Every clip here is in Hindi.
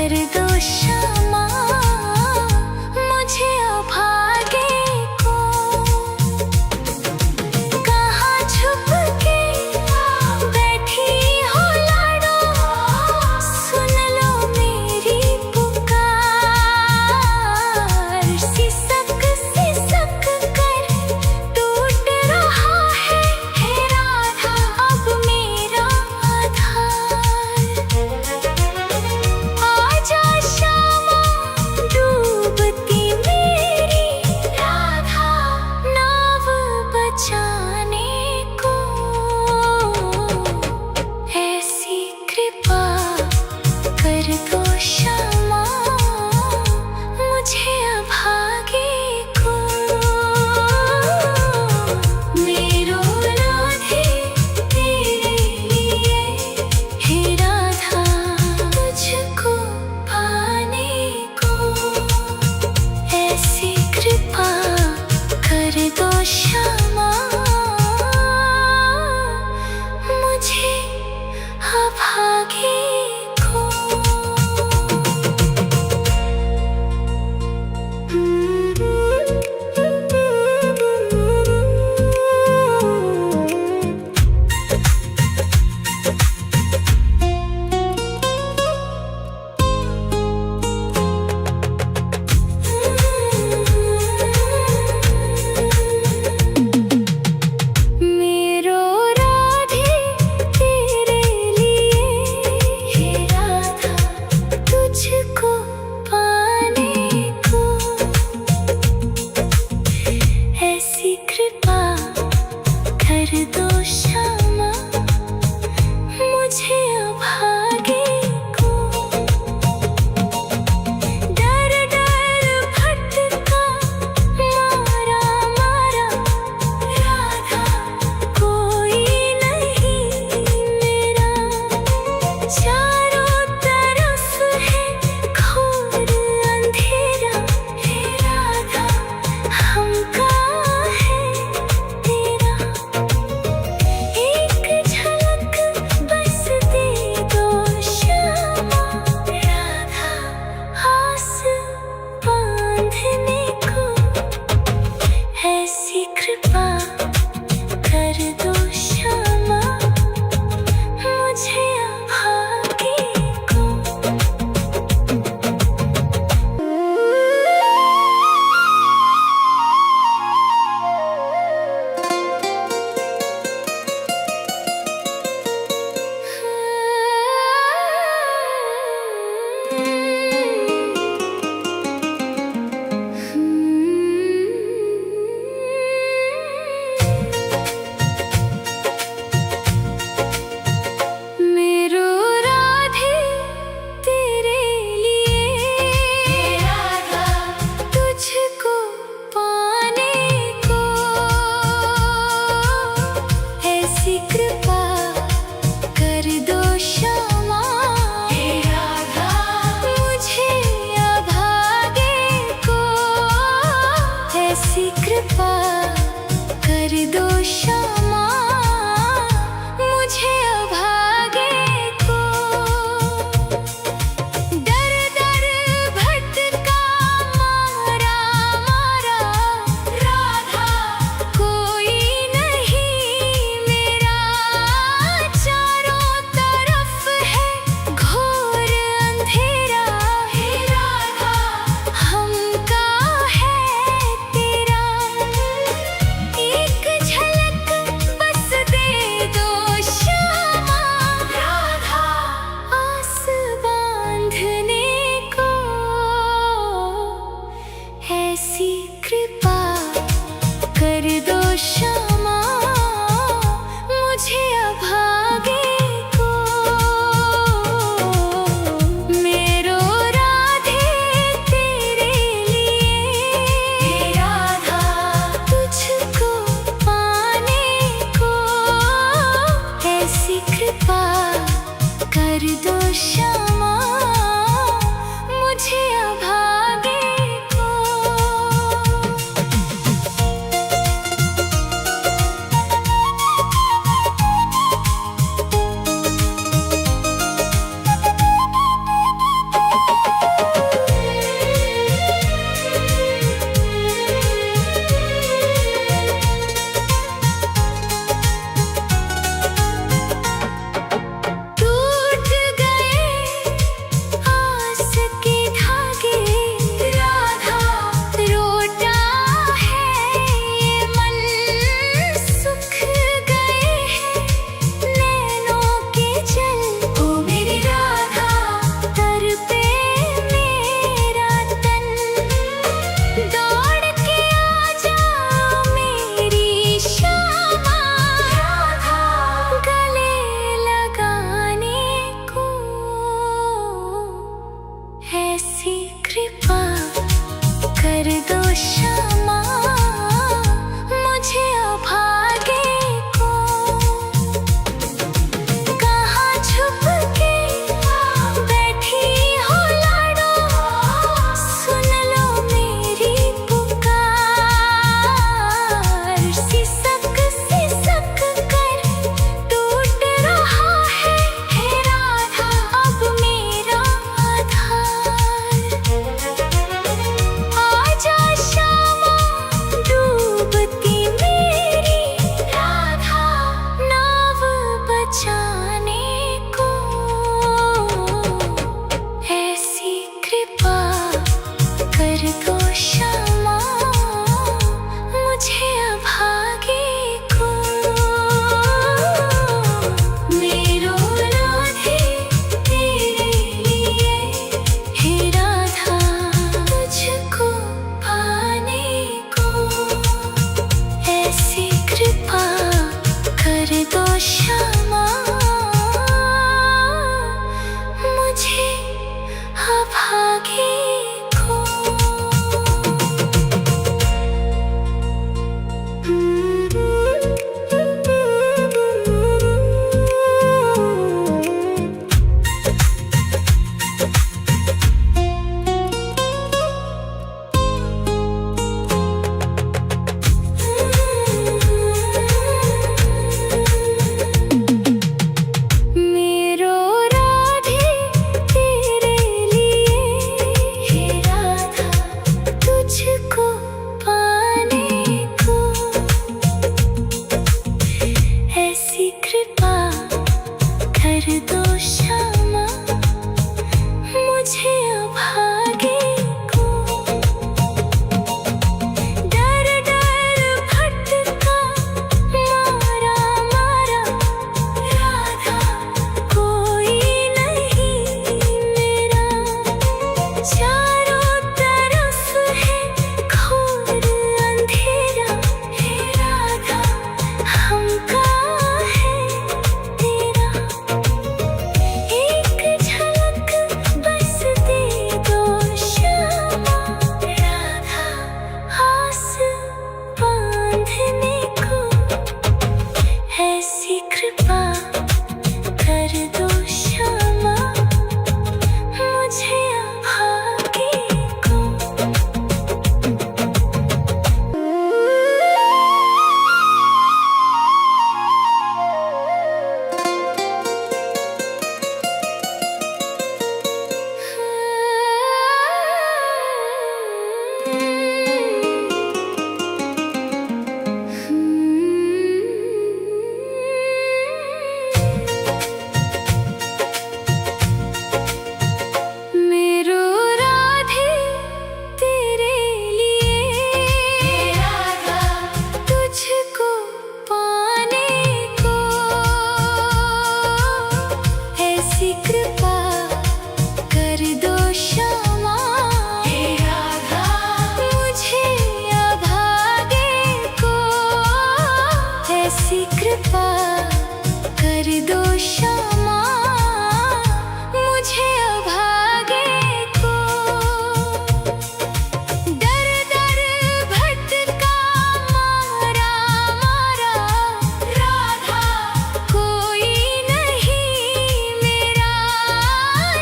कर दो क्षमा मुझे अभागे को। कहाँ छुप के बैठी हो लाडो, सुन लो मेरी पुकार। सिसक कर टूट रहा है राधा अब मेरा आधार। आजा अभागे को। मेरो राधे तेरे लिए, हे राधा तुझको पाने को, ऐसी कृपा कर दो श्यामा मुझे अभागे को। डर डर भटका मारा मारा राधा कोई नहीं मेरा, चारों तरफ है घोर अंधेरा, हे राधा हम कहाँ है तेरा। एक झलक बस दे दो श्यामा राधा आस बांधने को, ऐसी कृपा कर दो श्यामा मुझे अभागे को। मेरो राधे तेरे लिए, हे राधा तुझको पाने को, ऐसी कृपा कर दो श्यामा हे राधा मुझे अभागे को, ऐसी कृपा कर दो श्यामा मुझे अभागे को। डर डर भटका मारा मारा राधा कोई नहीं मेरा,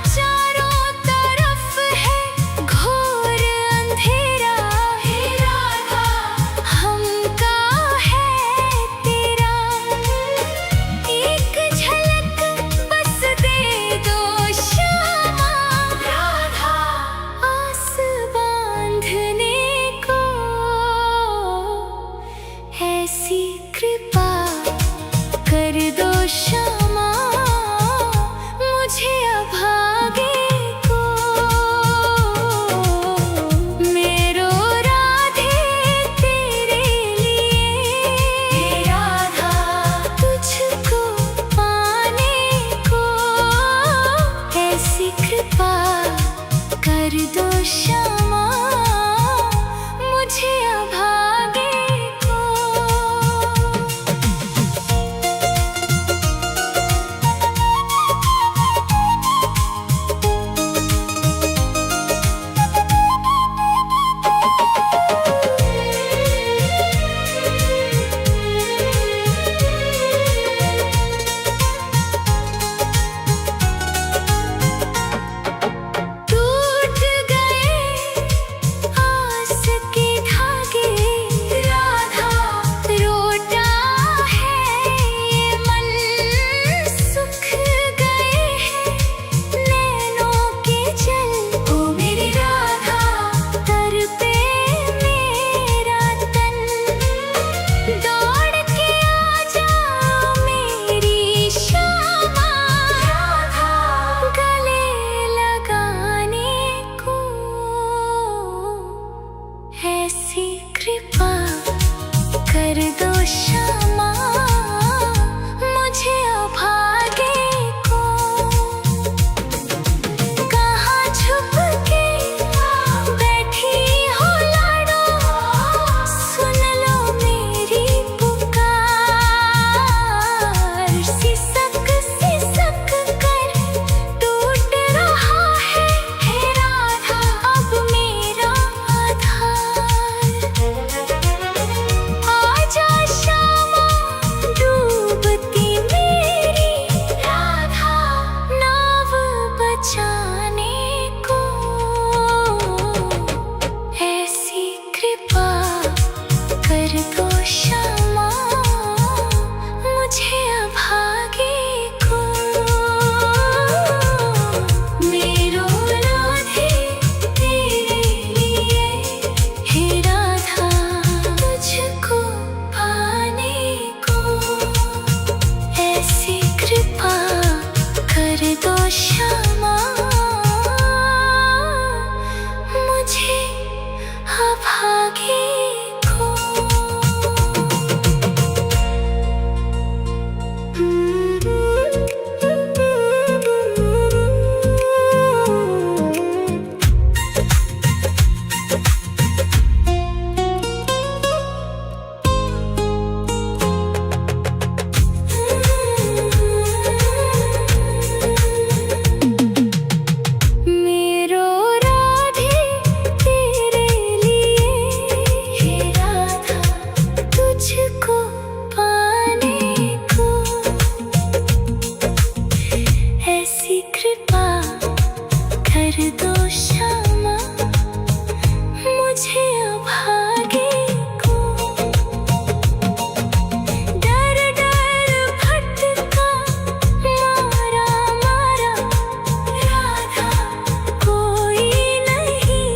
चारों तरफ है घोर अंधेरा, हे राधा हम कहाँ है तेरा। एक झलक बस दे दो श्यामा राधा आस बांधने को, ऐसी कृपा कर दो श्यामा मुझे अभागे को। मेरो राधे तेरे लिए, हे राधा तुझको पाने को, ऐसी कृपा कर दो श्यामा मुझे अभागे को। टूट गए दो क्षमा मुझे अभागे को। डर डर भटका मारा मारा राधा कोई नहीं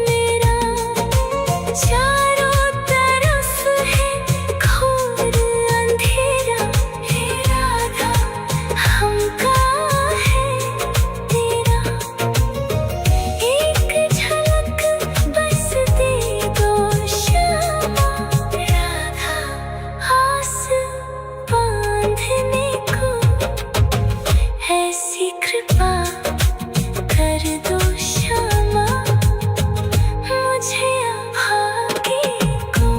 मेरा। चारों तरफ है घोर अंधेरा हे राधा हमका है तेरा। एक झलक बस दे दो क्षमा राधा आस बांधने को। ऐसी कृपा कर दो क्षमा मुझे अभागे को।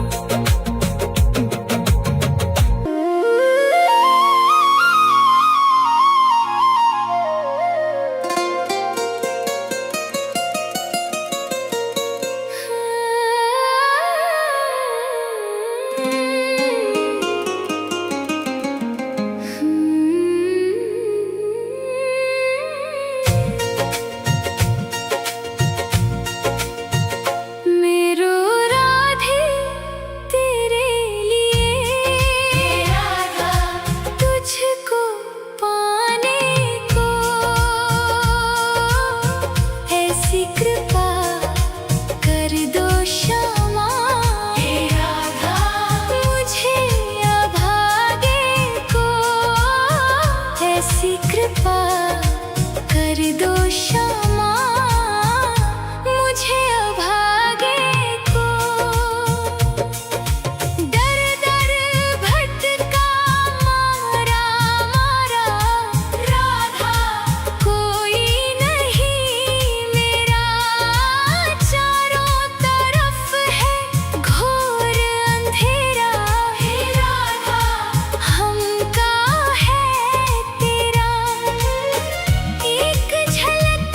मेरो राधे तेरे लिए राधा तुझको पाने को। ऐसी कृपा कर दो क्षमा हे राधा मुझे अभागे को। ऐसी कृपा कर दो क्षमा मुझे अभागे को। डर डर भटका मारा मारा राधा कोई नहीं मेरा। चारों तरफ है घोर अंधेरा हे राधा हमका है तेरा। एक झलक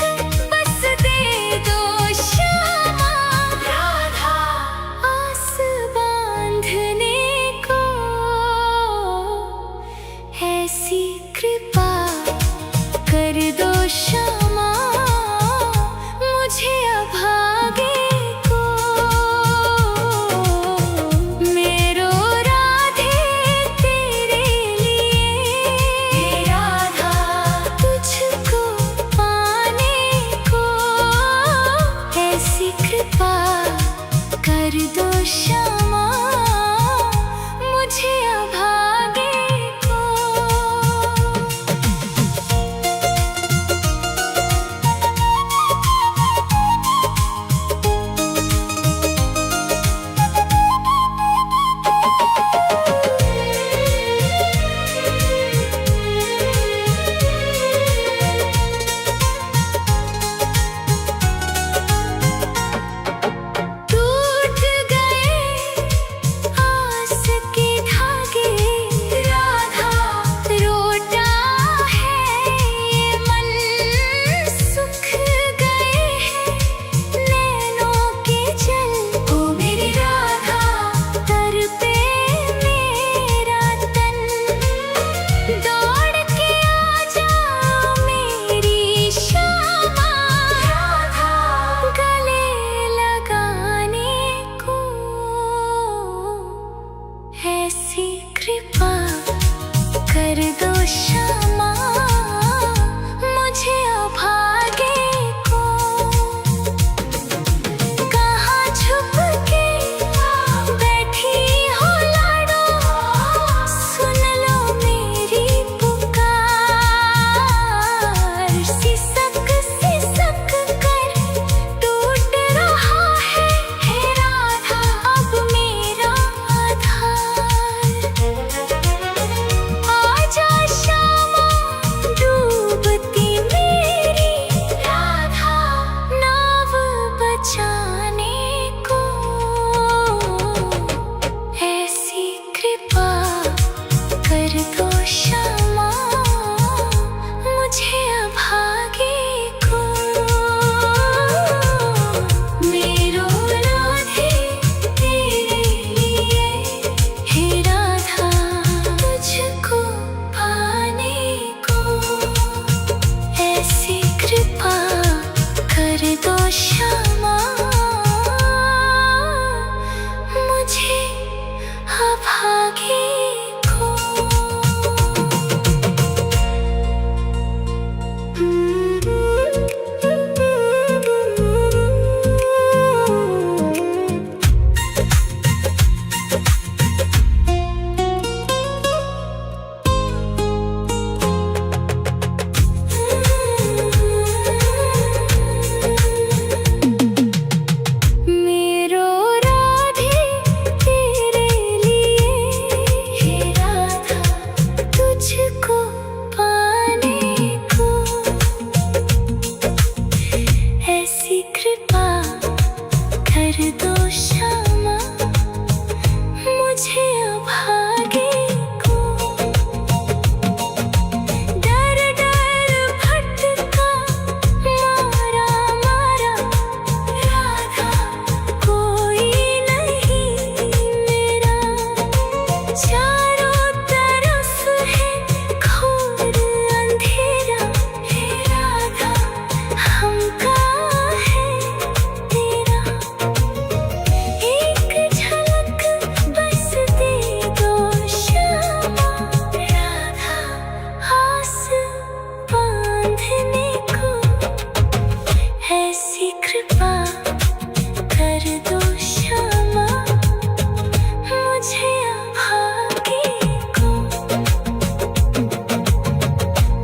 दर्द